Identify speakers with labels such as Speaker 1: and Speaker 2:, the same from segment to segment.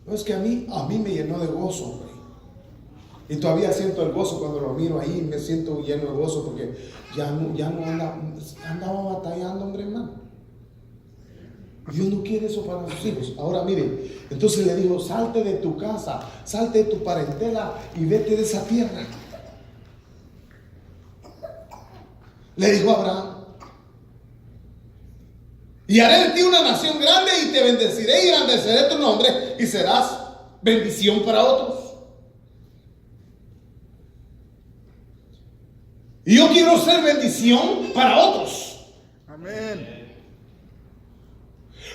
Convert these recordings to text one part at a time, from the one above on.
Speaker 1: No, es que a mí me llenó de gozo, hombre. Y todavía siento el gozo cuando lo miro ahí, me siento lleno de gozo porque ya no andaba batallando, hombre, hermano. Dios no quiere eso para sus hijos. Ahora mire, entonces le dijo: salte de tu casa, salte de tu parentela y vete de esa tierra. Le dijo a Abraham: y haré de ti una nación grande y te bendeciré y engrandeceré tu nombre y serás bendición para otros. Y yo quiero ser bendición para otros.
Speaker 2: Amén.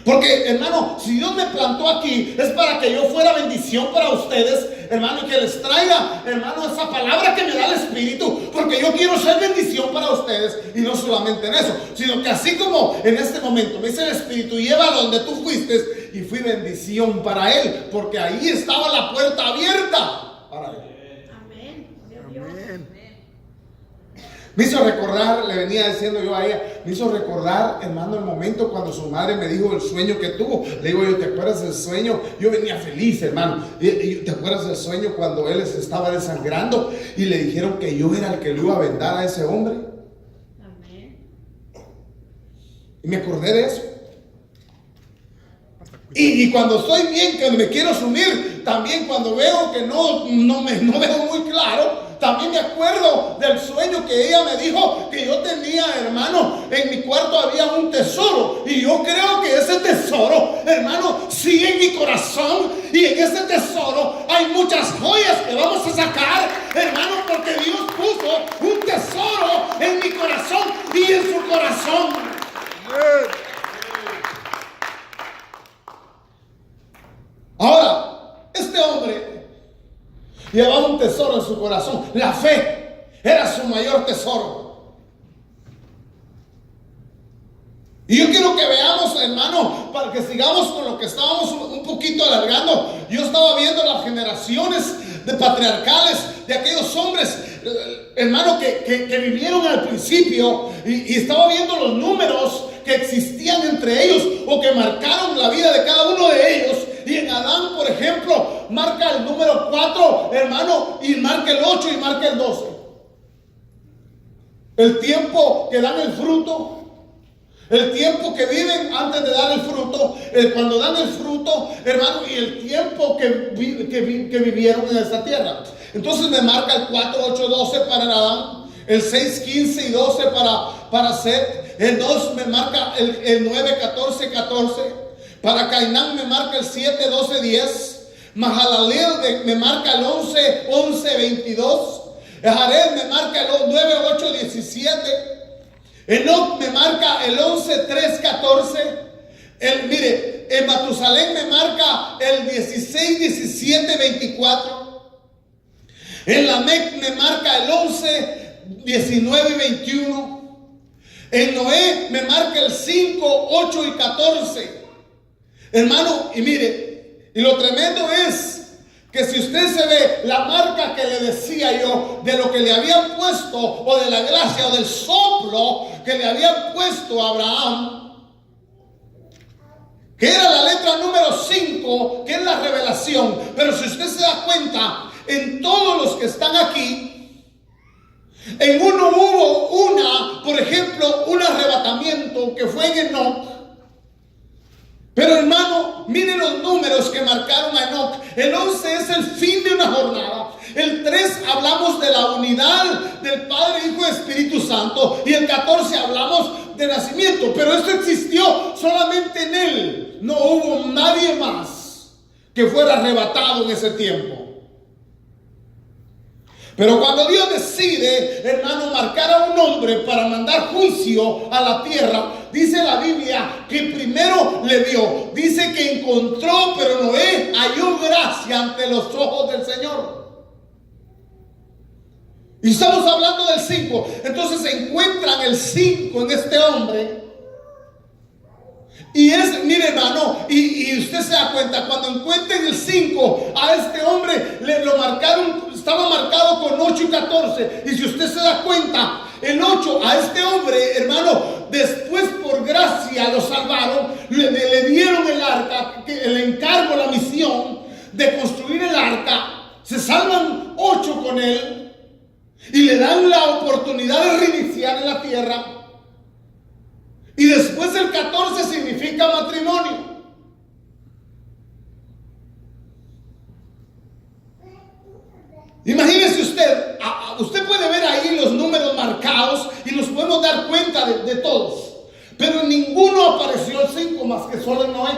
Speaker 1: Porque, hermano, si Dios me plantó aquí es para que yo fuera bendición para ustedes, hermano, y que les traiga, hermano, esa palabra que me da el Espíritu, porque yo quiero ser bendición para ustedes. Y no solamente en eso, sino que así como en este momento me dice el Espíritu: lleva donde tú fuiste, y fui bendición para él, porque ahí estaba la puerta abierta para él.
Speaker 3: Amén.
Speaker 2: Amén.
Speaker 1: Me hizo recordar, le venía diciendo yo a ella, me hizo recordar, hermano, el momento cuando su madre me dijo el sueño que tuvo. Le digo yo: ¿te acuerdas del sueño? Yo venía feliz, hermano. ¿Te acuerdas del sueño cuando él se estaba desangrando y le dijeron que yo era el que lo iba a vendar a ese hombre?
Speaker 3: Amén.
Speaker 1: Y me acordé de eso. Y cuando estoy bien, que me quiero sumir, también cuando veo que no veo muy claro, también me acuerdo del sueño que ella me dijo que yo tenía, hermano, en mi cuarto había un tesoro. Y yo creo que ese tesoro, hermano, sigue en mi corazón. Y en ese tesoro hay muchas joyas que vamos a sacar, hermano, porque Dios puso un tesoro en mi corazón y en su corazón. Ahora, este hombre llevaba un tesoro en su corazón. La fe era su mayor tesoro. Y yo quiero que veamos, hermano, para que sigamos con lo que estábamos un poquito alargando. Yo estaba viendo las generaciones de patriarcales, de aquellos hombres, hermano, que vivieron al principio, y estaba viendo los números que existían entre ellos o que marcaron la vida de cada uno de ellos. Y en Adán, por ejemplo, marca el número 4, hermano, y marca el 8 y marca el 12. El tiempo que dan el fruto, el tiempo que viven antes de dar el fruto, cuando dan el fruto, hermano, y el tiempo que vivieron en esta tierra. Entonces me marca el 4, 8, 12 para Adán, el 6, 15 y 12 para Set, el 2 me marca el 9, 14, 14. Para Cainán me marca el 7, 12, 10. Mahalaleel me marca el 11, 11, 22. Jared me marca el 9, 8, 17. Enoch me marca el 11, 3, 14. El Matusalén me marca el 16, 17, 24. El Lamec me marca el 11, 19 y 21. El Noé me marca el 5, 8 y 14. Hermano, y mire, y lo tremendo es que si usted se ve la marca que le decía yo de lo que le habían puesto, o de la gracia o del soplo que le habían puesto a Abraham, que era la letra número 5, que es la revelación. Pero si usted se da cuenta, en todos los que están aquí, en uno hubo por ejemplo, un arrebatamiento que fue en Enoch. Pero hermano, miren los números que marcaron a Enoch. El 11 es el fin de una jornada. El 3 hablamos de la unidad del Padre, Hijo y Espíritu Santo. Y el 14 hablamos de nacimiento. Pero esto existió solamente en él. No hubo nadie más que fuera arrebatado en ese tiempo. Pero cuando Dios decide, hermano, marcar a un hombre para mandar juicio a la tierra, dice la Biblia que primero le vio. Dice que encontró, pero Noé halló gracia ante los ojos del Señor. Y estamos hablando del 5. Entonces se encuentran el 5 en este hombre. Y mire hermano, y usted se da cuenta, cuando encuentren el 5 a este hombre, lo marcaron, estaba marcado con 8 y 14. Y si usted se da cuenta, el 8 a este hombre, hermano, después por gracia lo salvaron, le dieron el arca, el encargo, la misión Imagínese usted, usted puede ver ahí los números marcados y nos podemos dar cuenta de todos. Pero en ninguno apareció el 5 más que solo en Noé.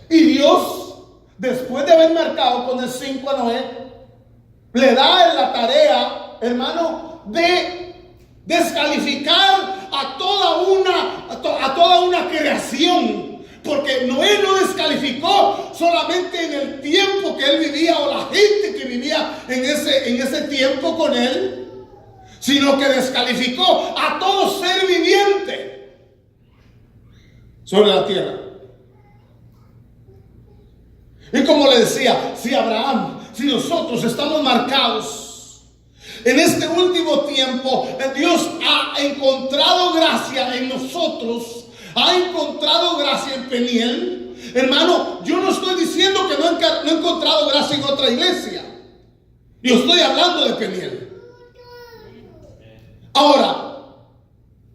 Speaker 1: Y Dios, después de haber marcado con el 5 a Noé, le da la tarea, hermano, de descalificar a toda una creación. Porque Noé no descalificó solamente en el tiempo que él vivía o la gente que vivía en ese tiempo con él, sino que descalificó a todo ser viviente sobre la tierra. Y como le decía, si nosotros estamos marcados en este último tiempo, Dios ha encontrado gracia en nosotros, ha encontrado gracia en Peniel. Hermano, yo no estoy diciendo que no he encontrado gracia en otra iglesia. Yo estoy hablando de Peniel. Ahora,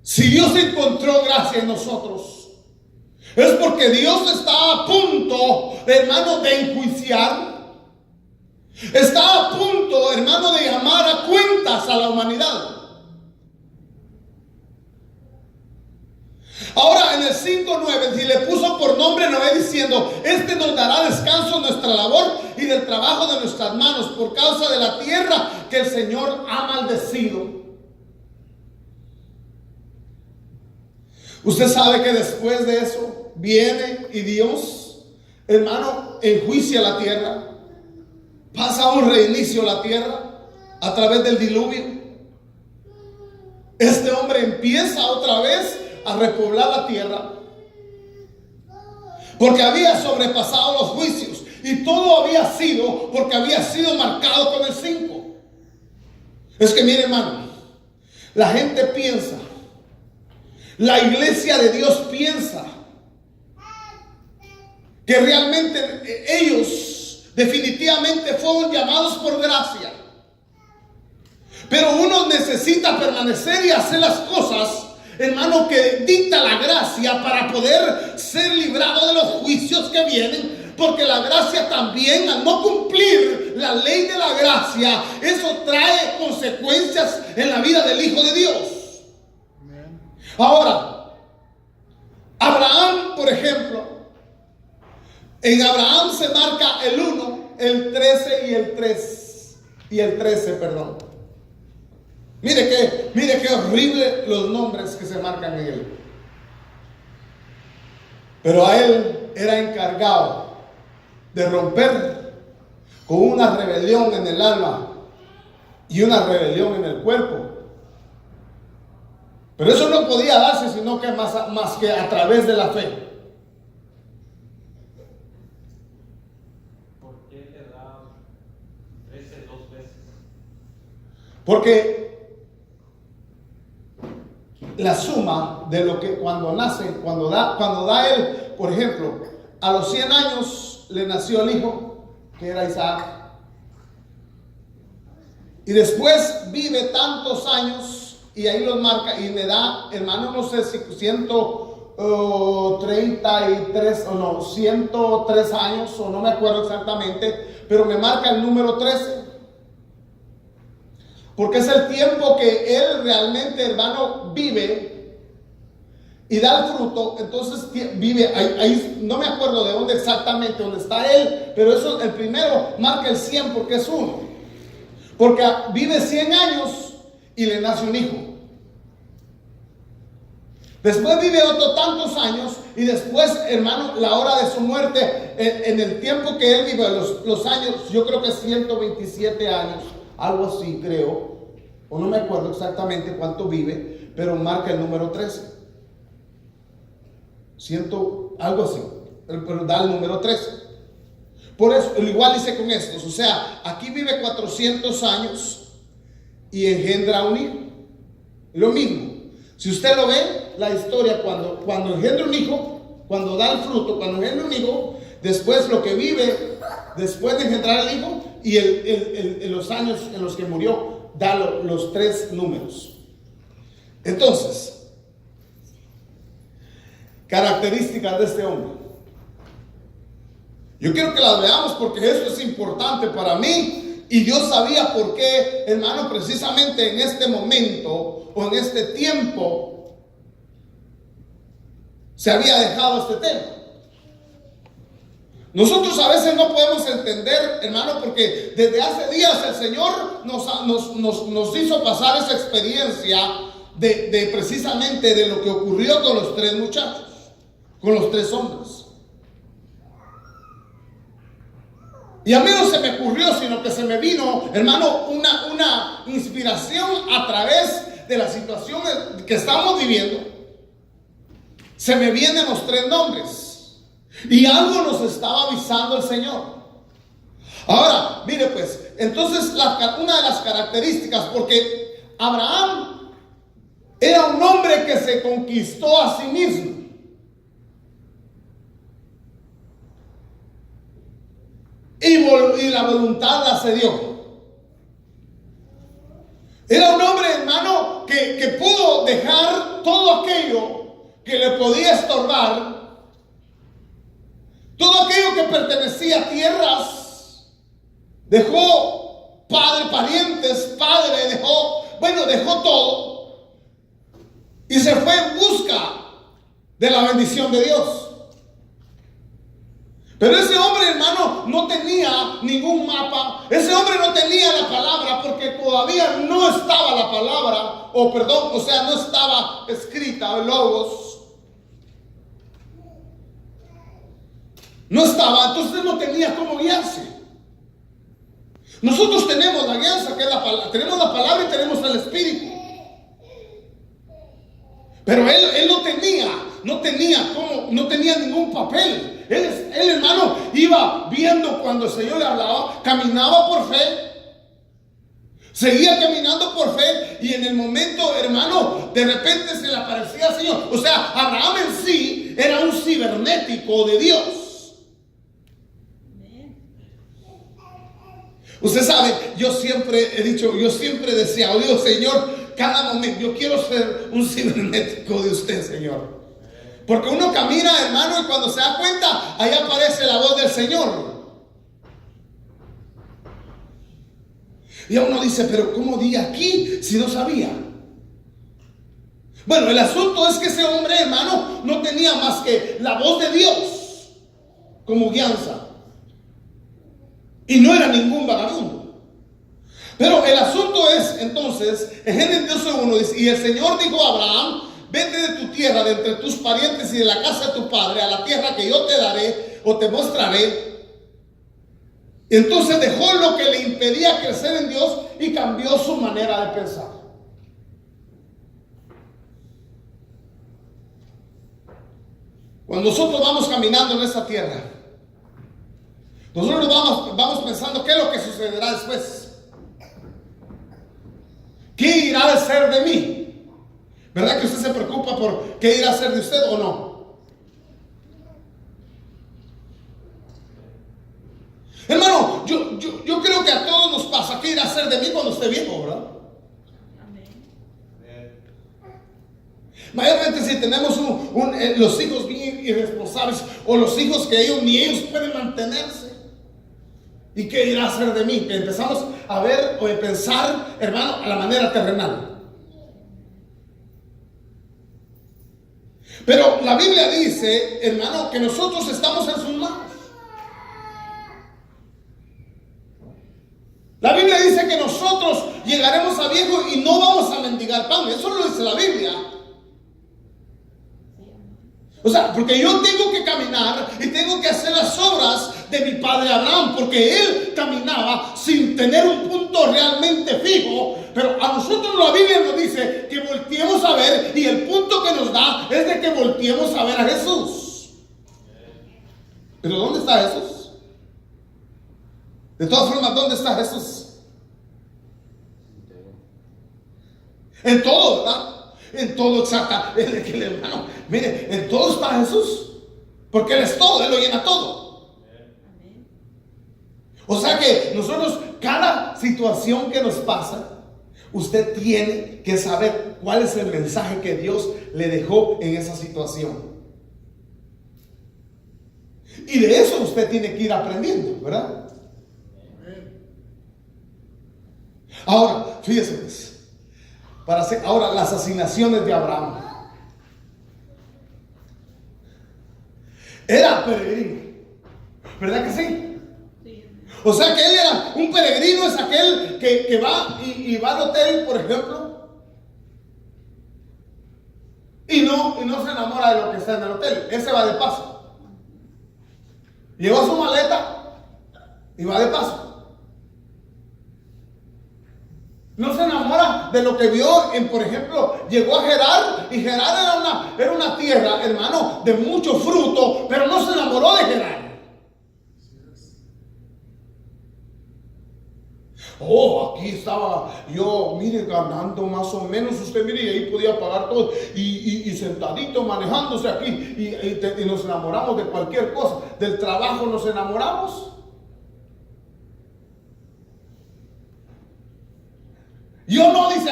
Speaker 1: si Dios encontró gracia en nosotros, es porque Dios está a punto, hermano, de enjuiciar. Está a punto, hermano, de llamar a cuentas a la humanidad. Ahora en el 5:9, si le puso por nombre Noé diciendo: este nos dará descanso en nuestra labor y del trabajo de nuestras manos por causa de la tierra que el Señor ha maldecido. Usted sabe que después de eso viene y Dios, hermano, enjuicia la tierra. Pasa un reinicio a la tierra a través del diluvio. Este hombre empieza otra vez a repoblar la tierra, porque había sobrepasado los juicios, y todo había sido porque había sido marcado con el 5. Es que mire, hermano, la gente piensa, la iglesia de Dios piensa que realmente ellos definitivamente fueron llamados por gracia, pero uno necesita permanecer y hacer las cosas, hermano, que dicta la gracia para poder ser librado de los juicios que vienen. Porque la gracia también, al no cumplir la ley de la gracia, eso trae consecuencias en la vida del Hijo de Dios. Ahora, Abraham, por ejemplo, en Abraham se marca el 1, el 13 y el 13, perdón. Mire qué horrible los nombres que se marcan en él. Pero a él era encargado de romper con una rebelión en el alma y una rebelión en el cuerpo. Pero eso no podía darse sino que más que a través de la fe.
Speaker 4: ¿Por qué le da 13 dos veces?
Speaker 1: Porque la suma de lo que cuando nace, cuando da él, por ejemplo, a los 100 años le nació el hijo, que era Isaac. Y después vive tantos años, y ahí los marca, y le da, hermano, no sé si 133 o no, 103 años, o no me acuerdo exactamente, pero me marca el número 13. Porque es el tiempo que él realmente, hermano, vive y da el fruto. Entonces vive ahí, no me acuerdo de dónde exactamente, dónde está él, pero eso, el primero marca el 100 porque es uno. Porque vive 100 años y le nace un hijo. Después vive otros tantos años y después, hermano, la hora de su muerte, en el tiempo que él vive, los años, yo creo que 127 años. Algo así creo, o no me acuerdo exactamente cuánto vive, pero marca el número 13. Algo así, pero da el número 13. Por eso, igual hice con estos, o sea, aquí vive 400 años y engendra un hijo. Lo mismo, si usted lo ve, la historia, cuando engendra un hijo, cuando da el fruto, cuando engendra un hijo, después lo que vive, después de engendrar el hijo, y los años en los que murió, da los 3 números. Entonces, características de este hombre. Yo quiero que las veamos porque esto es importante para mí. Y Dios sabía por qué, hermano, precisamente en este momento o en este tiempo se había dejado este tema. Nosotros a veces no podemos entender, hermano, porque desde hace días el Señor nos hizo pasar esa experiencia de precisamente de lo que ocurrió con los 3 muchachos, con los 3 hombres. Y a mí no se me ocurrió, sino que se me vino, hermano, una inspiración a través de las situaciones que estamos viviendo. Se me vienen los 3 nombres. Y algo nos estaba avisando el Señor. Ahora, mire pues, entonces una de las características, porque Abraham era un hombre que se conquistó a sí mismo. Y la voluntad la cedió. Era un hombre, hermano, que pudo dejar todo aquello que le podía estorbar. Todo aquello que pertenecía a tierras, dejó parientes, padre, dejó todo y se fue en busca de la bendición de Dios. Pero ese hombre, hermano, no tenía ningún mapa. Ese hombre no tenía la palabra porque todavía no estaba la palabra, no estaba escrita, logos. No estaba, entonces no tenía cómo guiarse. Nosotros tenemos la guianza, que es la palabra, tenemos la palabra y tenemos el Espíritu. Pero él no tenía ningún papel. Él, hermano, iba viendo cuando el Señor le hablaba, caminaba por fe. Seguía caminando por fe y en el momento, hermano, de repente se le aparecía el Señor. O sea, Abraham en sí era un cibernético de Dios. Usted sabe, yo siempre decía, Dios, Señor, cada momento, yo quiero ser un cibernético de usted, Señor. Porque uno camina, hermano, y cuando se da cuenta, ahí aparece la voz del Señor. Y uno dice, pero ¿cómo di aquí si no sabía? Bueno, el asunto es que ese hombre, hermano, no tenía más que la voz de Dios como guianza. Y no era ningún vagabundo. Pero el asunto es, entonces, en Génesis 12:1 dice, y el Señor dijo a Abraham, vete de tu tierra, de entre tus parientes y de la casa de tu padre, a la tierra que yo te daré o te mostraré. Entonces dejó lo que le impedía crecer en Dios y cambió su manera de pensar. Cuando nosotros vamos caminando en esta tierra, nosotros vamos pensando qué es lo que sucederá después. ¿Qué irá a ser de mí? ¿Verdad que usted se preocupa por qué irá a ser de usted o no? Hermano, yo creo que a todos nos pasa qué irá a ser de mí cuando esté viejo, ¿verdad? Mayormente si tenemos los hijos bien irresponsables o los hijos que ni ellos pueden mantenerse. ¿Y qué irá a hacer de mí? Que empezamos a ver o a pensar, hermano, a la manera terrenal. Pero la Biblia dice, hermano, que nosotros estamos en sus manos. La Biblia dice que nosotros llegaremos a viejo y no vamos a mendigar pan. Eso lo dice la Biblia. O sea, porque yo tengo que caminar y tengo que hacer las obras de mi padre Abraham, porque él caminaba sin tener un punto realmente fijo. Pero a nosotros la Biblia nos dice que volteemos a ver, y el punto que nos da es de que volteemos a ver a Jesús. Pero ¿dónde está Jesús? De todas formas, ¿dónde está Jesús? En todo, ¿verdad? En todo, exactamente, hermano. Mire, en todo está Jesús. Porque Él es todo, Él lo llena todo. O sea que nosotros, cada situación que nos pasa, usted tiene que saber cuál es el mensaje que Dios le dejó en esa situación. Y de eso usted tiene que ir aprendiendo, ¿verdad? Ahora, fíjese pues, para hacer ahora las asignaciones de Abraham. Era peregrino, ¿verdad que sí?
Speaker 3: Sí.
Speaker 1: O sea que él era un peregrino, es aquel que va y va al hotel, por ejemplo, y no se enamora de lo que está en el hotel. Ese va de paso. Llevó su maleta y va de paso. No se enamora de lo que vio en, por ejemplo, llegó a Gerar, y Gerar era una tierra, hermano, de mucho fruto, pero no se enamoró de Gerar. Oh, aquí estaba yo, mire, ganando más o menos, usted mire, y ahí podía pagar todo, y sentadito manejándose aquí, y nos enamoramos de cualquier cosa. Del trabajo nos enamoramos. Yo no dice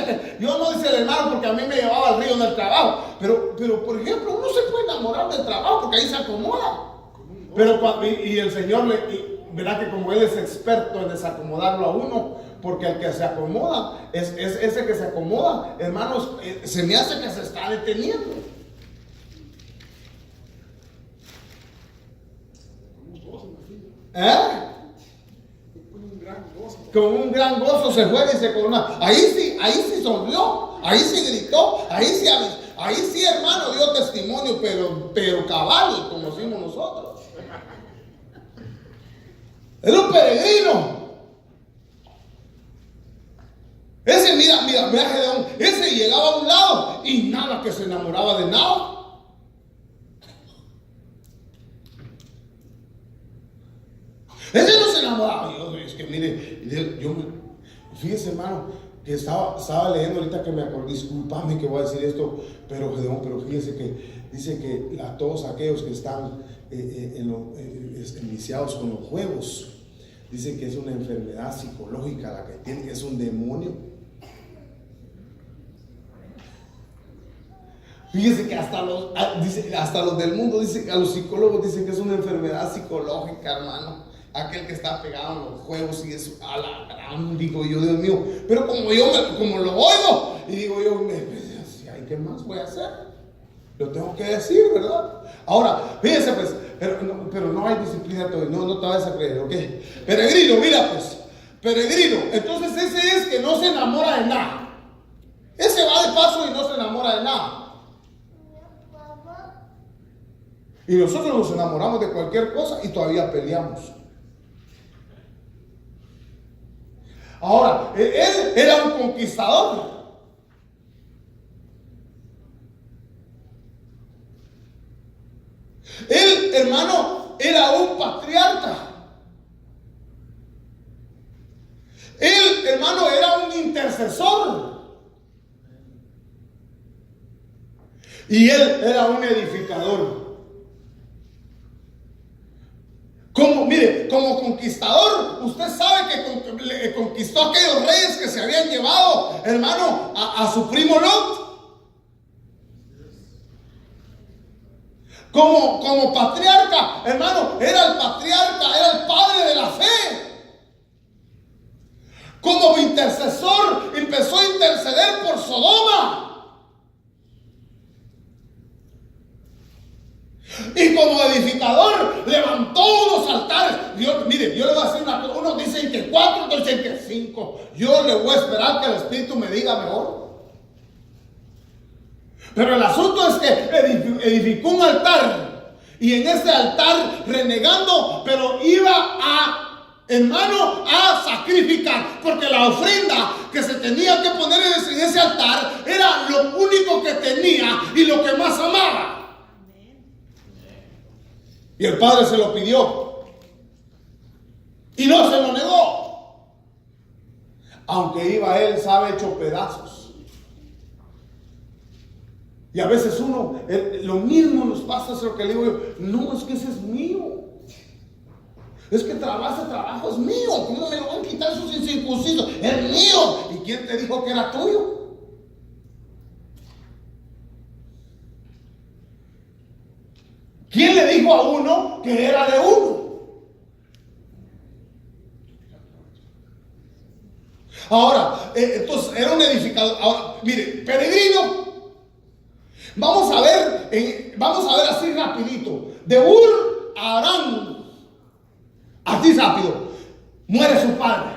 Speaker 1: el hermano, porque a mí me llevaba al río del trabajo, pero por ejemplo, uno se puede enamorar del trabajo porque ahí se acomoda. Pero y el Señor verá que como Él es experto en desacomodarlo a uno, porque el que se acomoda, es ese que se acomoda, hermanos, se me hace que se está deteniendo. ¿Eh? Con un gran gozo se juega y se corona. Ahí sí sonrió, ahí sí gritó, ahí sí, hermano, dio testimonio, pero cabal, como decimos nosotros. Era un peregrino. Ese, mira, Gedeón, ese llegaba a un lado y nada, que se enamoraba de nada. Ese no se enamoraba. Es que mire, fíjese, hermano, que estaba leyendo ahorita que me acordé, discúlpame que voy a decir esto, pero Gedeón, pero fíjese que dice que todos aquellos que están enviciados con los juegos, dicen que es una enfermedad psicológica la que tienen, que es un demonio. Fíjese que hasta los del mundo dicen, a los psicólogos dicen que es una enfermedad psicológica, hermano. Aquel que está pegado en los juegos y es a la gran, digo yo, Dios mío. Pero como lo oigo, y digo yo, ¿qué más voy a hacer? Lo tengo que decir, ¿verdad? Ahora, fíjense pues, pero no hay disciplina todavía, no te vas a creer, ¿ok? Peregrino, mira pues, peregrino. Entonces ese es que no se enamora de nada. Ese va de paso y no se enamora de nada. Y nosotros nos enamoramos de cualquier cosa y todavía peleamos. Ahora, él era un conquistador. Él, hermano, era un patriarca. Él, hermano, era un intercesor. Y él era un edificador. Como conquistador, usted sabe que conquistó a aquellos reyes que se habían llevado, hermano, a su primo Lot. Como patriarca, hermano, era el patriarca, era el padre de la fe. Como intercesor, empezó a interceder por Sodoma. Y como edificador levantó unos altares. Mire, yo le voy a decir una cosa. Unos dicen que 4, otros dicen que 5. Yo le voy a esperar que el Espíritu me diga mejor. Pero el asunto es que edificó un altar. Y en ese altar, renegando, pero iba hermano, a sacrificar. Porque la ofrenda que se tenía que poner en ese altar era lo único que tenía y lo que más amaba. Y el padre se lo pidió y no se lo negó, aunque iba él, sabe, hecho pedazos. Y a veces lo mismo nos pasa, es lo que le digo yo, no, es que ese es mío, es que ese trabajo es mío, ¿cómo me lo van a quitar esos incircuncisos? Es mío. ¿Y quién te dijo que era tuyo? ¿Quién le dijo a uno que era de uno? Ahora, entonces era un edificador. Ahora, mire, peregrino. Vamos a ver así rapidito. De Ur a Arán, así rápido, muere su padre.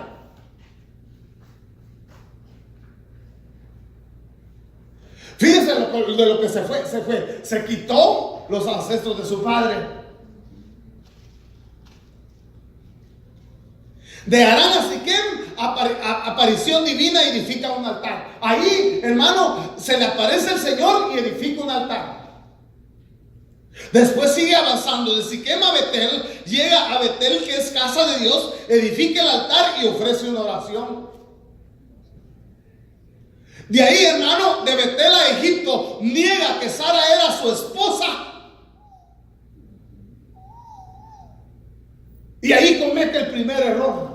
Speaker 1: Fíjense de lo que se fue. Se quitó los ancestros de su padre. De Arán a Siquem, aparición divina, edifica un altar. Ahí, hermano, se le aparece el Señor y edifica un altar. Después sigue avanzando. De Siquem a Betel, llega a Betel, que es casa de Dios, edifica el altar y ofrece una oración. De ahí, hermano, de Betel a Egipto, niega que Sara era su esposa. Y ahí comete el primer error.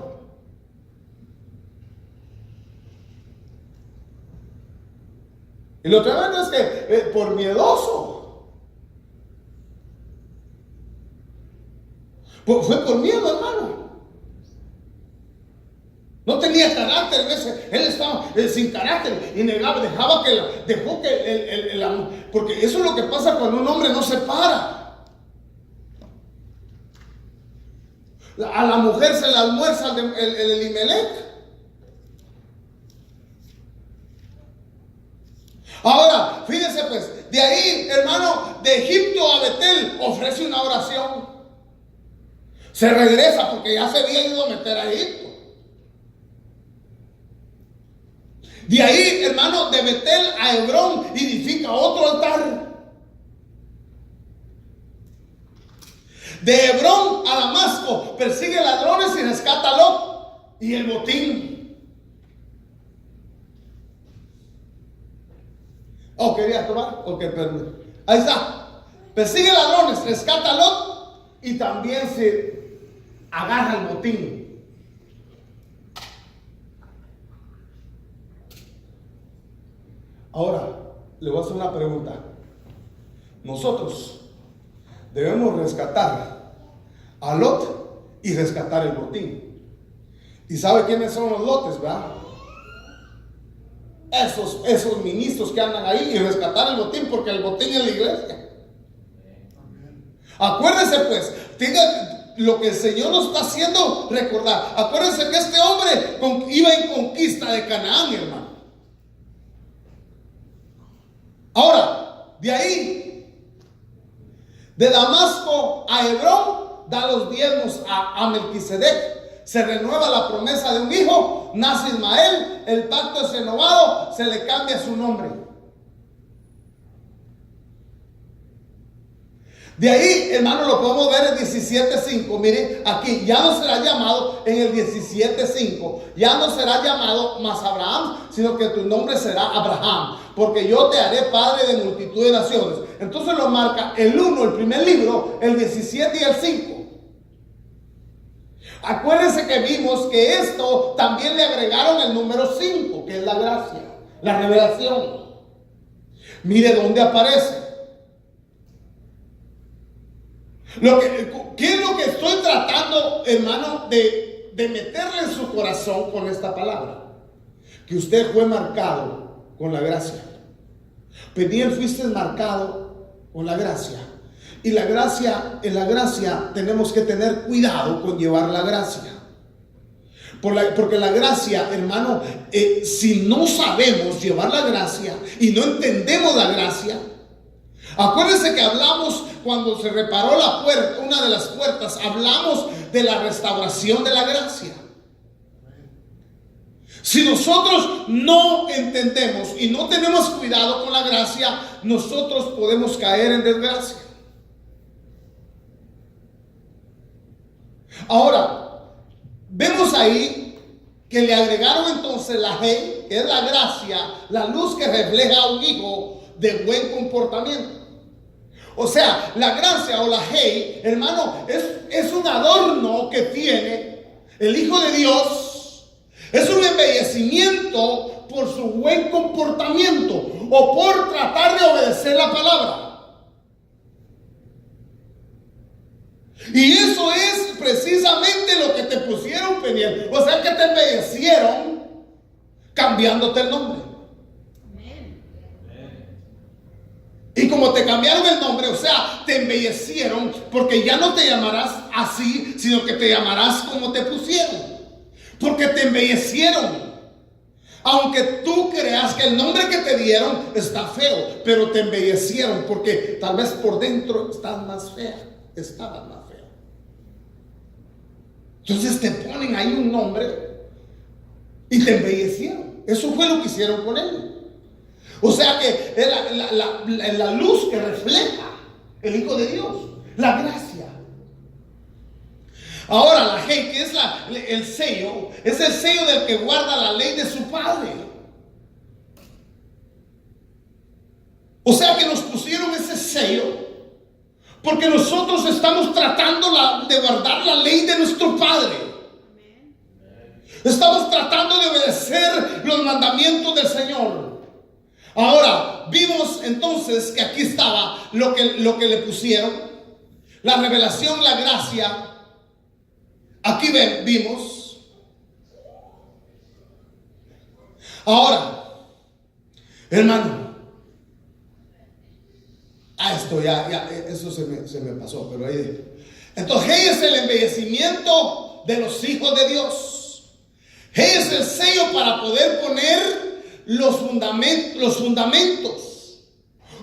Speaker 1: Y lo tremendo es que por miedoso. Fue por miedo, hermano. No tenía carácter. Él estaba sin carácter y negaba, porque eso es lo que pasa cuando un hombre no se para. A la mujer se le almuerza el Elimelech. Ahora, fíjense pues, de ahí, hermano, de Egipto a Betel, ofrece una oración. Se regresa porque ya se había ido a meter a Egipto. De ahí, hermano, de Betel a Hebrón, edifica otro altar. De Hebrón a Damasco, persigue ladrones y rescata a Lot y el botín. Oh, ¿quería tomar? Ok, perdón. Ahí está. Persigue ladrones, rescata a Lot y también se agarra el botín. Ahora, le voy a hacer una pregunta. Nosotros debemos rescatar a Lot y rescatar el botín. ¿Y sabe quiénes son los lotes, verdad? Esos ministros que andan ahí, y rescatar el botín, porque el botín es la iglesia. Acuérdense pues, lo que el Señor nos está haciendo recordar. Acuérdense que este hombre iba en conquista de Canaán, hermano. Ahora, de ahí, de Damasco a Hebrón, da los diezmos a Melquisedec. Se renueva la promesa de un hijo, nace Ismael, el pacto es renovado, se le cambia su nombre. De ahí, hermano, lo podemos ver en 17:5. Mire, aquí ya no será llamado en el 17:5. Ya no será llamado más Abraham, sino que tu nombre será Abraham, porque yo te haré padre de multitud de naciones. Entonces lo marca el 1, el primer libro, el 17 y el 5. Acuérdense que vimos que esto también le agregaron el número 5, que es la gracia, la revelación. Mire dónde aparece. ¿Qué es lo que estoy tratando, hermano, de meterle en su corazón con esta palabra? Que usted fue marcado con la gracia. Peniel, fuiste marcado con la gracia. Y la gracia, en la gracia tenemos que tener cuidado con llevar la gracia. Porque la gracia, hermano, si no sabemos llevar la gracia y no entendemos la gracia. Acuérdense que hablamos cuando se reparó la puerta, una de las puertas, hablamos de la restauración de la gracia. Si nosotros no entendemos y no tenemos cuidado con la gracia, nosotros podemos caer en desgracia. Ahora, vemos ahí que le agregaron entonces la Hey, que es la gracia, la luz que refleja a un hijo de buen comportamiento. O sea, la gracia o la Hey, hermano, es un adorno que tiene el Hijo de Dios. Es un embellecimiento por su buen comportamiento o por tratar de obedecer la palabra. Y eso es precisamente lo que te pusieron, Peniel. O sea que te embellecieron cambiándote el nombre.
Speaker 3: Amén.
Speaker 1: Y como te cambiaron el nombre, o sea, te embellecieron, porque ya no te llamarás así, sino que te llamarás como te pusieron. Porque te embellecieron. Aunque tú creas que el nombre que te dieron está feo, pero te embellecieron porque tal vez por dentro estás más fea, estabas más fea. Entonces te ponen ahí un nombre y te embellecieron. Eso fue lo que hicieron con él. O sea que es la luz que refleja el Hijo de Dios, la gracia. Ahora la G, que es el sello, es el sello del que guarda la ley de su Padre. O sea que nos pusieron ese sello porque nosotros estamos tratando de guardar la ley de nuestro Padre. Estamos tratando de obedecer los mandamientos del Señor. Ahora, vimos entonces que aquí estaba lo que le pusieron, la revelación, la gracia. Aquí vimos. Ahora, hermano, esto ya eso se me pasó, pero ahí. Entonces, G es el embellecimiento de los hijos de Dios. G es el sello para poder poner los fundamentos.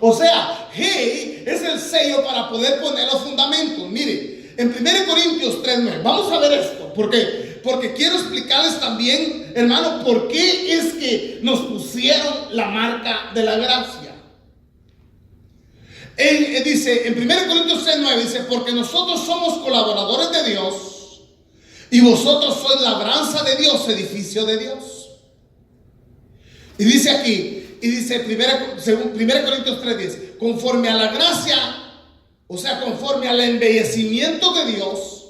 Speaker 1: O sea, G es el sello para poder poner los fundamentos. Mire, en 1 Corintios 3:9, vamos a ver esto, porque quiero explicarles también, hermano, por qué es que nos pusieron la marca de la gracia. Él dice, en 1 Corintios 3:9, dice, porque nosotros somos colaboradores de Dios y vosotros sois labranza de Dios, edificio de Dios. Y dice aquí, y dice, según 1 Corintios 3:10, conforme a la gracia, o sea, conforme al embellecimiento de Dios,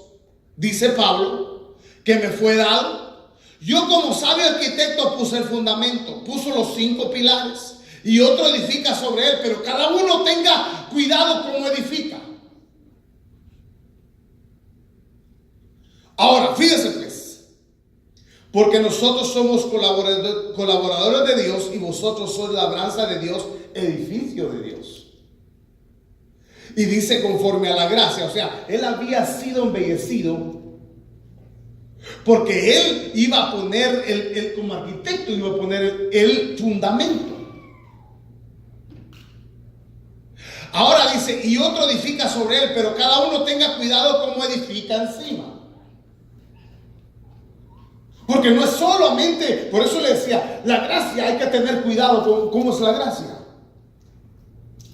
Speaker 1: dice Pablo, que me fue dado, yo como sabio arquitecto puse el fundamento, puso los 5 pilares, y otro edifica sobre él, pero cada uno tenga cuidado cómo edifica. Ahora, fíjese pues, porque nosotros somos colaboradores de Dios y vosotros sois labranza de Dios, edificio de Dios. Y dice conforme a la gracia, o sea, él había sido embellecido porque él iba a poner, como arquitecto iba a poner el fundamento. Ahora dice, y otro edifica sobre él, pero cada uno tenga cuidado cómo edifica encima. Porque no es solamente, por eso le decía, la gracia hay que tener cuidado con cómo es la gracia.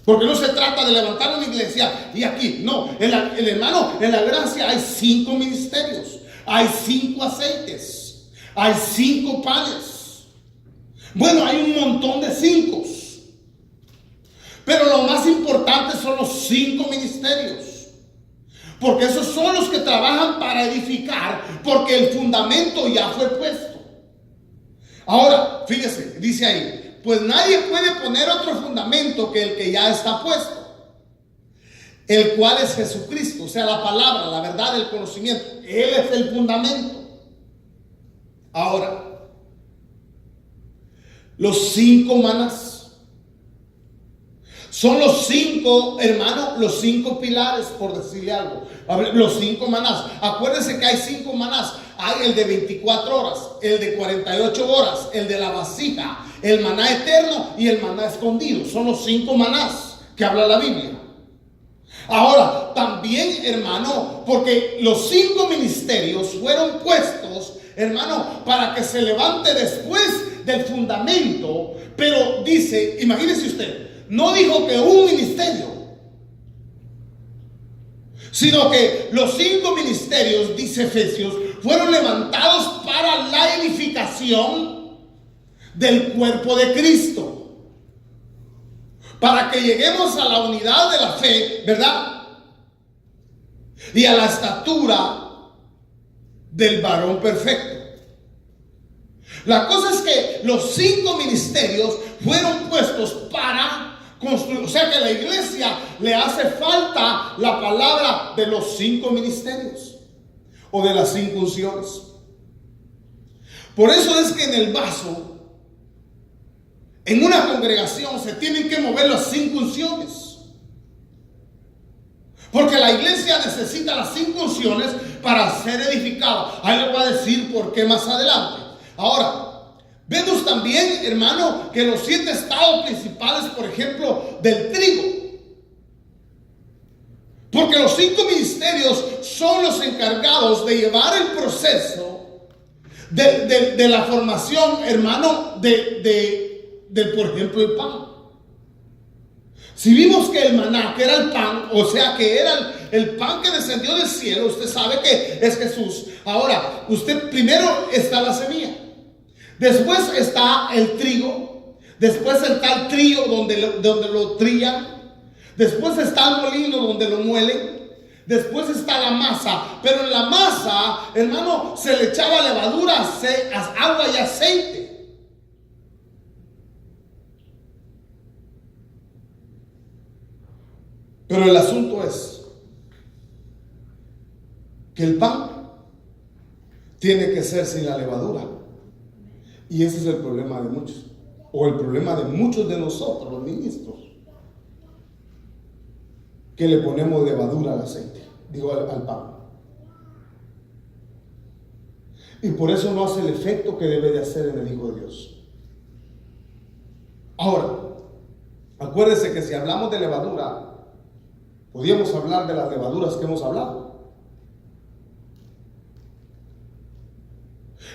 Speaker 1: Porque no se trata de levantar una iglesia y aquí, no, el hermano, en la gracia hay 5 ministerios, hay 5 aceites, hay 5 panes. Bueno, hay un montón de 5. Pero lo más importante son los 5 ministerios. Porque esos son los que trabajan para edificar, porque el fundamento ya fue puesto. Ahora, fíjese, dice ahí, pues nadie puede poner otro fundamento que el que ya está puesto, el cual es Jesucristo, o sea, la palabra, la verdad, el conocimiento. Él es el fundamento. Ahora, los 5 manas son los 5, hermano, los 5 pilares, por decirle algo. Los 5 manás. Acuérdense que hay 5 manás. Hay el de 24 horas, el de 48 horas, el de la vasija, el maná eterno y el maná escondido. Son los 5 manás que habla la Biblia. Ahora, también, hermano, porque los 5 ministerios fueron puestos, hermano, para que se levante después del fundamento. Pero dice, imagínese usted, no dijo que un ministerio, sino que los 5 ministerios, dice Efesios, fueron levantados para la edificación del cuerpo de Cristo, para que lleguemos a la unidad de la fe, ¿verdad? Y a la estatura del varón perfecto. La cosa es que los 5 ministerios fueron puestos para O sea que a la iglesia le hace falta la palabra de los 5 ministerios o de las 5 unciones. Por eso es que en el vaso, en una congregación, se tienen que mover las 5 unciones. Porque la iglesia necesita las 5 unciones para ser edificada. Ahí le voy a decir por qué más adelante. Ahora, vemos también, hermano, que los 7 estados principales, por ejemplo, del trigo. Porque los 5 ministerios son los encargados de llevar el proceso de la formación, hermano, por ejemplo, el pan. Si vimos que el maná, que era el pan, o sea que era el pan que descendió del cielo, usted sabe que es Jesús. Ahora, usted primero está la semilla, después está el trigo, después está el trillo donde lo trillan, después está el molino donde lo muelen, después está la masa. Pero en la masa, hermano, se le echaba levadura, agua y aceite. Pero el asunto es que el pan tiene que ser sin la levadura. Y ese es el problema de muchos, o el problema de muchos de nosotros, los ministros, que le ponemos levadura al aceite, al pan. Y por eso no hace el efecto que debe de hacer en el Hijo de Dios. Ahora, acuérdese que si hablamos de levadura, podríamos hablar de las levaduras que hemos hablado.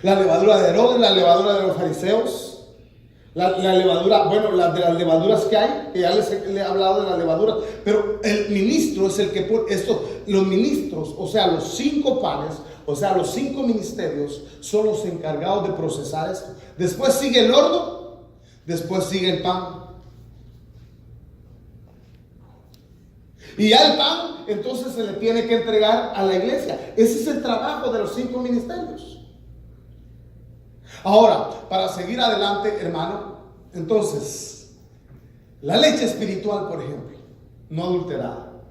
Speaker 1: La levadura de Herodes, la levadura de los fariseos, la levadura, bueno, las de las levaduras que hay, que ya les he hablado de las levaduras. Pero el ministro es el que pone esto. Los ministros, o sea, los 5 panes, o sea, los 5 ministerios, son los encargados de procesar esto. Después sigue el horno, después sigue el pan. Y ya el pan, entonces se le tiene que entregar a la iglesia. Ese es el trabajo de los 5 ministerios. Ahora, para seguir adelante, hermano, entonces, la leche espiritual, por ejemplo, no adulterada.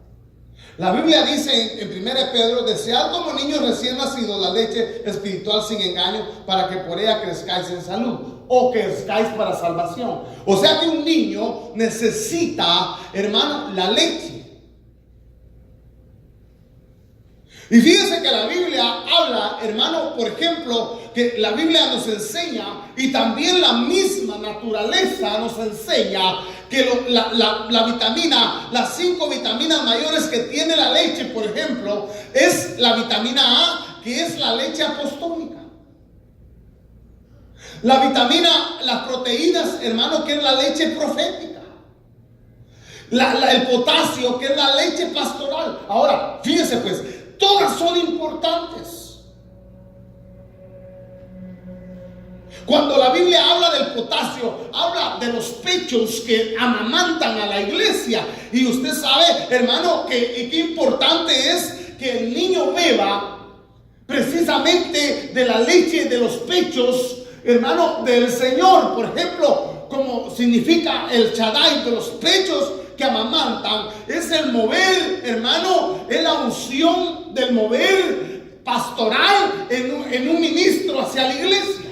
Speaker 1: La Biblia dice en 1 Pedro: desead como niños recién nacidos la leche espiritual sin engaño, para que por ella crezcáis en salud, o crezcáis para salvación. O sea que un niño necesita, hermano, la leche. Y fíjense que la Biblia habla, hermano, por ejemplo, que la Biblia nos enseña, y también la misma naturaleza nos enseña, que la vitamina, las 5 vitaminas mayores que tiene la leche, por ejemplo, es la vitamina A, que es la leche apostólica. La vitamina, las proteínas, hermano, que es la leche profética. El potasio, que es la leche pastoral. Ahora, fíjense pues, todas son importantes. Cuando la Biblia habla del potasio, habla de los pechos que amamantan a la iglesia. Y usted sabe, hermano, que qué importante es que el niño beba precisamente de la leche de los pechos, hermano, del Señor. Por ejemplo, como significa el Shaddai, de los pechos que amamantan, es el mover, hermano, es la unción del mover pastoral en un ministro hacia la iglesia.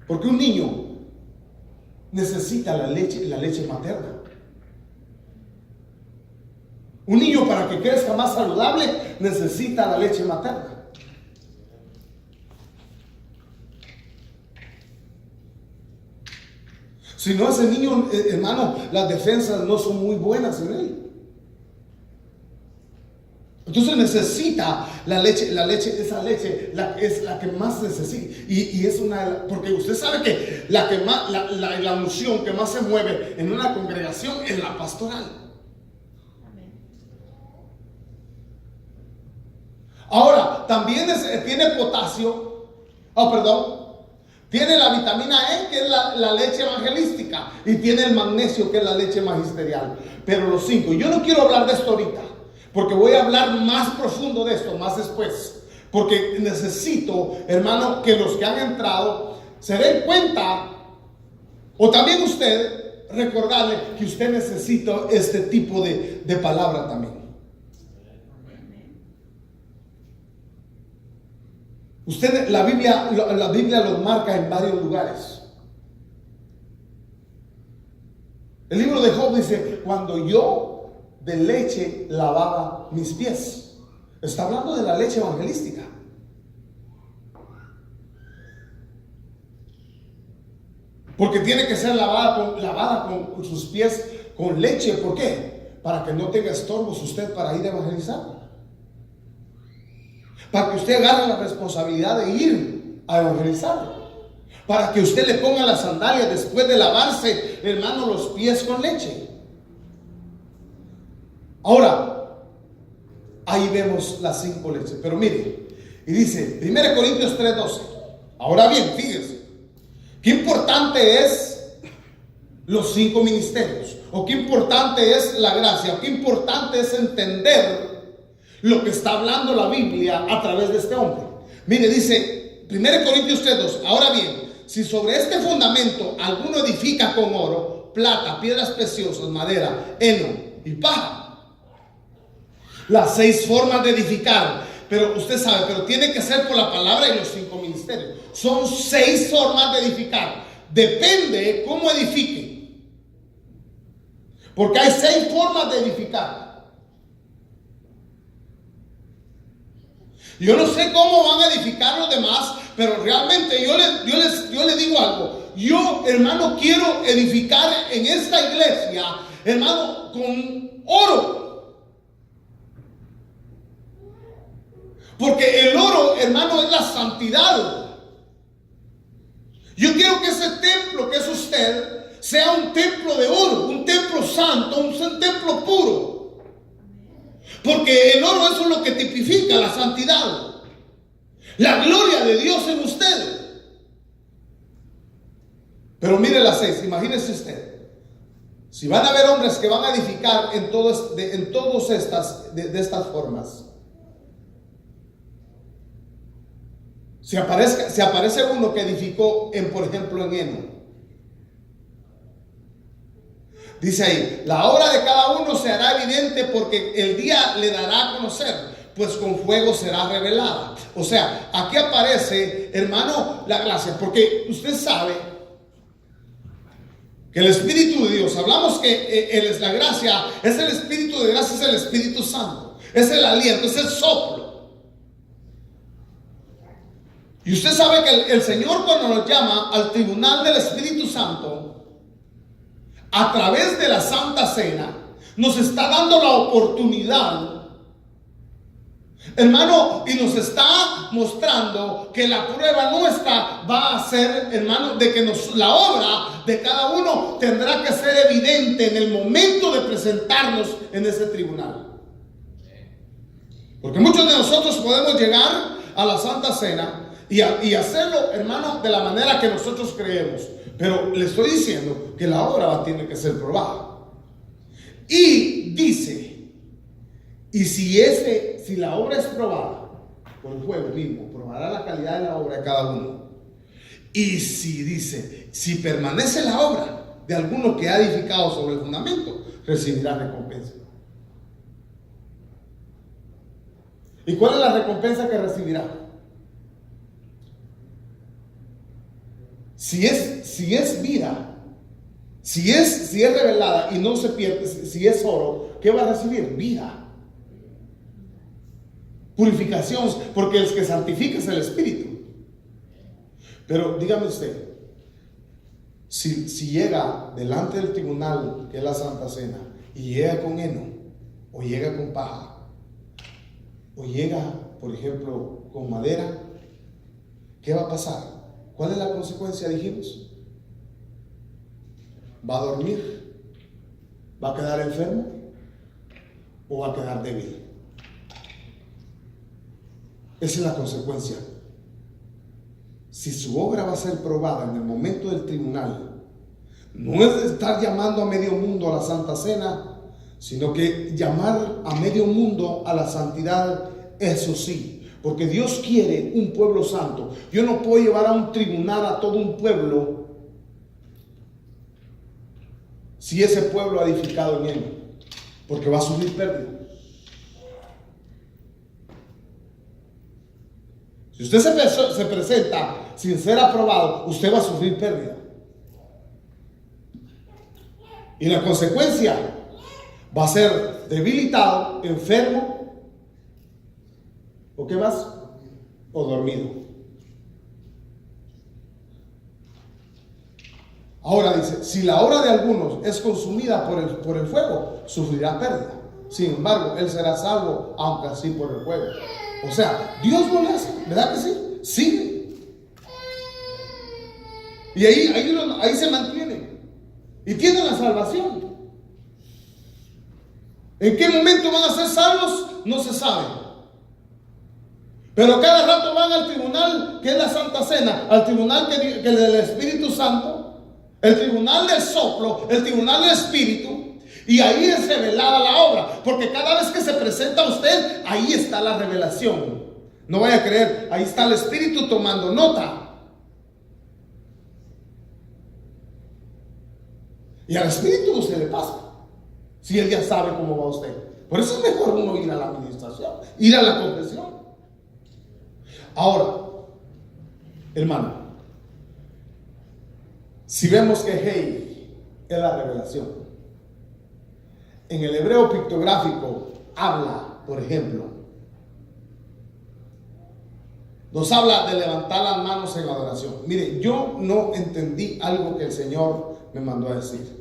Speaker 1: Porque un niño necesita la leche materna. Un niño, para que crezca más saludable, necesita la leche materna. Si no, ese niño, hermano, las defensas no son muy buenas en él. Entonces necesita la leche, esa leche es la que más necesita. Y es porque usted sabe que la unción que más se mueve en una congregación es la pastoral. Ahora, también tiene potasio, tiene la vitamina E, que es la leche evangelística, y tiene el magnesio, que es la leche magisterial. Pero los 5, yo no quiero hablar de esto ahorita, porque voy a hablar más profundo de esto más después. Porque necesito, hermano, que los que han entrado se den cuenta O también usted recordarle que usted necesita este tipo de palabra también. Usted, la Biblia lo marca en varios lugares. El libro de Job dice: cuando yo de leche lavaba mis pies. Está hablando de la leche evangelística. Porque tiene que ser lavada con sus pies con leche. ¿Por qué? Para que no tenga estorbos usted para ir a evangelizar. Para que usted agarre la responsabilidad de ir a evangelizar. Para que usted le ponga las sandalias después de lavarse, hermano, los pies con leche. Ahora, ahí vemos las 5 leches. Pero mire, y dice 1 Corintios 3:12. Ahora bien, fíjese. Qué importante es los 5 ministerios, o qué importante es la gracia, o qué importante es entender lo que está hablando la Biblia a través de este hombre. Mire, dice 1 Corintios 3:2. Ahora bien, si sobre este fundamento alguno edifica con oro, plata, piedras preciosas, madera, heno y paja. Las 6 formas de edificar. Pero usted sabe, pero tiene que ser por la palabra y los 5 ministerios. Son 6 formas de edificar. Depende cómo edifique. Porque hay 6 formas de edificar. Yo no sé cómo van a edificar los demás, pero realmente yo le digo algo. Yo, hermano, quiero edificar en esta iglesia, hermano, con oro. Porque el oro, hermano, es la santidad. Yo quiero que ese templo que es usted sea un templo de oro, un templo santo, un templo puro. Porque el oro, eso es lo que tipifica la santidad, la gloria de Dios en usted. Pero mire las 6, imagínese usted. Si van a haber hombres que van a edificar en todas estas formas. Si aparece uno que edificó por ejemplo, en heno. Dice ahí: la obra de cada uno se hará evidente, porque el día le dará a conocer, pues con fuego será revelada. O sea, aquí aparece, hermano, la gracia, porque usted sabe que el Espíritu de Dios, hablamos que la gracia es el Espíritu de gracia, es el Espíritu Santo, es el aliento, es el soplo. Y usted sabe que el Señor, cuando nos llama al tribunal del Espíritu Santo, a través de la Santa Cena, nos está dando la oportunidad, hermano, y nos está mostrando que la prueba nuestra va a ser, hermano, de que la obra de cada uno tendrá que ser evidente en el momento de presentarnos en ese tribunal. Porque muchos de nosotros podemos llegar a la Santa Cena y hacerlo, hermano, de la manera que nosotros creemos. Pero le estoy diciendo que la obra tiene que ser probada. Y dice: y si la obra es probada por el fuego mismo, probará la calidad de la obra de cada uno. Y si permanece la obra de alguno que ha edificado sobre el fundamento, recibirá recompensa. ¿Y cuál es la recompensa que recibirá? Si es vida, si es revelada y no se pierde, si es oro, ¿qué va a recibir? Vida, purificación, porque el que santifica es el Espíritu. Pero dígame usted, si llega delante del tribunal, que es la Santa Cena, y llega con heno, o llega con paja, o llega, por ejemplo, con madera, ¿qué va a pasar? ¿Cuál es la consecuencia? Dijimos: ¿va a dormir? ¿Va a quedar enfermo? ¿O va a quedar débil? Esa es la consecuencia. Si su obra va a ser probada en el momento del tribunal, no es de estar llamando a medio mundo a la Santa Cena, sino que llamar a medio mundo a la santidad, eso sí. Porque Dios quiere un pueblo santo. Yo no puedo llevar a un tribunal a todo un pueblo si ese pueblo ha edificado en él, porque va a sufrir pérdida. Si usted se presenta sin ser aprobado, usted va a sufrir pérdida. Y la consecuencia va a ser debilitado, enfermo, ¿o qué más? O dormido. Ahora dice, si la obra de algunos es consumida por el fuego, sufrirá pérdida. Sin embargo, él será salvo, aunque así por el fuego. O sea, Dios no le hace, ¿verdad que sí? Sigue. Y ahí se mantiene. Y tienen la salvación. ¿En qué momento van a ser salvos? No se sabe. Pero cada rato van al tribunal, que es la Santa Cena, al tribunal que del Espíritu Santo, el tribunal del soplo, el tribunal del Espíritu, y ahí es revelada la obra, porque cada vez que se presenta a usted, ahí está la revelación. No vaya a creer, ahí está el Espíritu tomando nota. Y al Espíritu no se le pasa, si él ya sabe cómo va usted. Por eso es mejor uno ir a la administración, ir a la confesión. Ahora, hermano, si vemos que Hey es la revelación, en el hebreo pictográfico habla, por ejemplo, nos habla de levantar las manos en adoración. Mire, yo no entendí algo que el Señor me mandó a decir.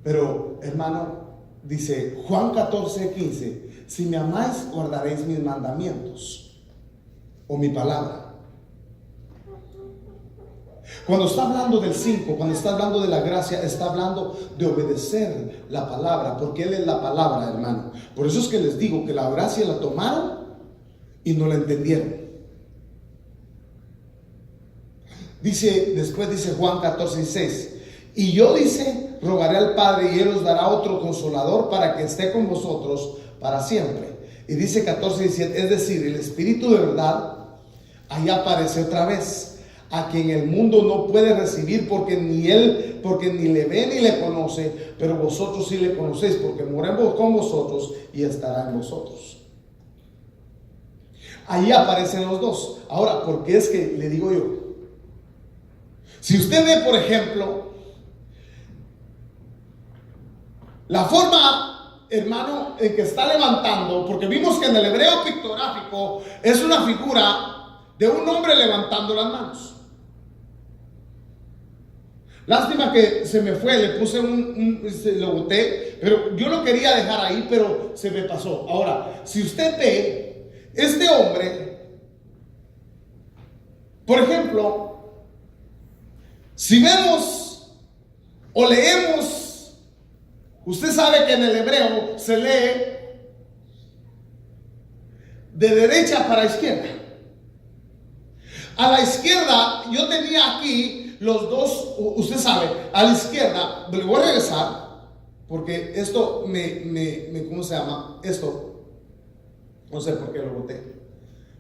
Speaker 1: Pero, hermano, dice Juan 14:15, si me amáis, guardaréis mis mandamientos o mi palabra. Cuando está hablando del 5, cuando está hablando de la gracia, está hablando de obedecer la palabra, porque Él es la palabra, hermano. Por eso es que les digo que la gracia la tomaron y no la entendieron. Después dice Juan 14:6, y yo, dice, rogaré al Padre y Él os dará otro consolador para que esté con vosotros para siempre. Y dice 14:17, es decir, el Espíritu de verdad, ahí aparece otra vez, a quien el mundo no puede recibir porque ni le ve ni le conoce, pero vosotros sí le conocéis porque moremos con vosotros y estará en vosotros. Ahí aparecen los dos. Ahora, ¿por qué es que le digo yo? Si usted ve, por ejemplo, la forma, hermano, en que está levantando, porque vimos que en el hebreo pictográfico es una figura de un hombre levantando las manos. Lástima que se me fue, le puse lo boté, pero yo lo quería dejar ahí, pero se me pasó. Ahora, si usted ve, este hombre, por ejemplo, si vemos o leemos, usted sabe que en el hebreo se lee de derecha para izquierda. A la izquierda yo tenía aquí los dos, usted sabe, a la izquierda, le voy a regresar, porque esto ¿cómo se llama? Esto, no sé por qué lo boté.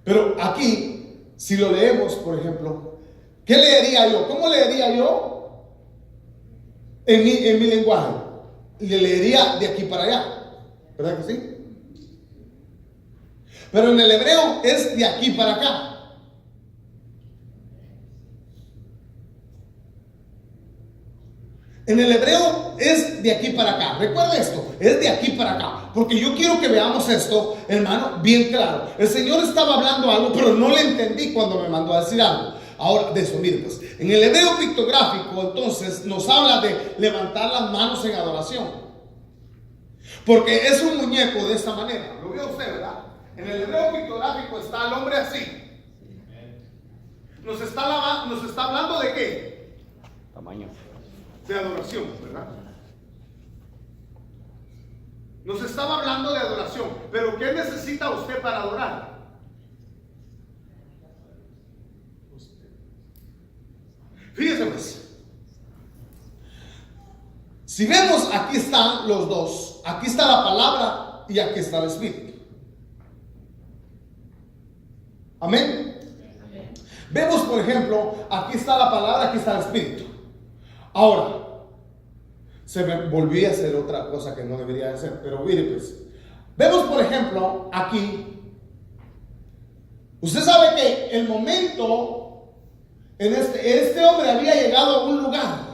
Speaker 1: Pero aquí, si lo leemos, por ejemplo, ¿qué leería yo? ¿Cómo leería yo? En mi lenguaje. Le leería de aquí para allá, ¿verdad que sí? Pero en el hebreo es de aquí para acá. En el hebreo es de aquí para acá. Recuerda esto, es de aquí para acá. Porque yo quiero que veamos esto, hermano, bien claro. El Señor estaba hablando algo, pero no le entendí cuando me mandó a decir algo. Ahora, de eso, mire pues, en el hebreo pictográfico, entonces, nos habla de levantar las manos en adoración. Porque es un muñeco de esta manera. Lo vio usted, ¿verdad? En el hebreo pictográfico está el hombre así. Nos está hablando de ¿qué?
Speaker 5: Tamaño.
Speaker 1: De adoración, ¿verdad? Nos estaba hablando de adoración. Pero ¿qué necesita usted para adorar? Fíjese pues. Si vemos, aquí están los dos. Aquí está la palabra y aquí está el Espíritu. Amén. Vemos, por ejemplo, aquí está la palabra, aquí está el Espíritu. Ahora, se me volvió a hacer otra cosa que no debería hacer, pero mire pues, vemos por ejemplo aquí, usted sabe que el momento, este hombre había llegado a un lugar.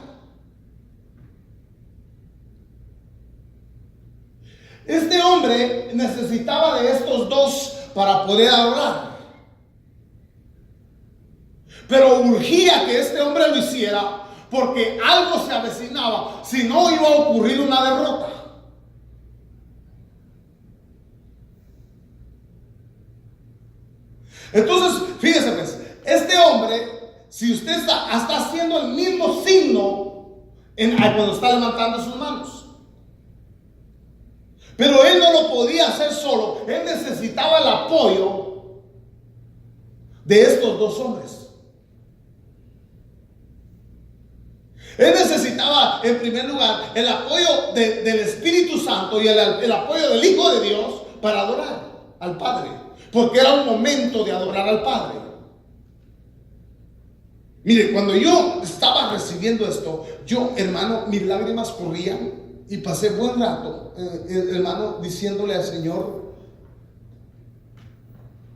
Speaker 1: Este hombre necesitaba de estos dos para poder adorar. Pero urgía que este hombre lo hiciera porque algo se avecinaba, si no iba a ocurrir una derrota. Entonces, fíjese pues, este hombre, si usted está haciendo el mismo signo cuando está levantando sus manos. Pero él no lo podía hacer solo, él necesitaba el apoyo de estos dos hombres. Él necesitaba en primer lugar el apoyo del Espíritu Santo y el apoyo del Hijo de Dios para adorar al Padre, porque era un momento de adorar al Padre. Mire, cuando yo estaba recibiendo esto, yo, hermano, mis lágrimas corrían y pasé buen rato, hermano, diciéndole al Señor,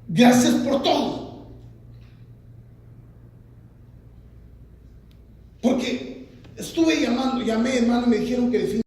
Speaker 1: gracias por todo. Porque estuve llamé, hermano, y me dijeron que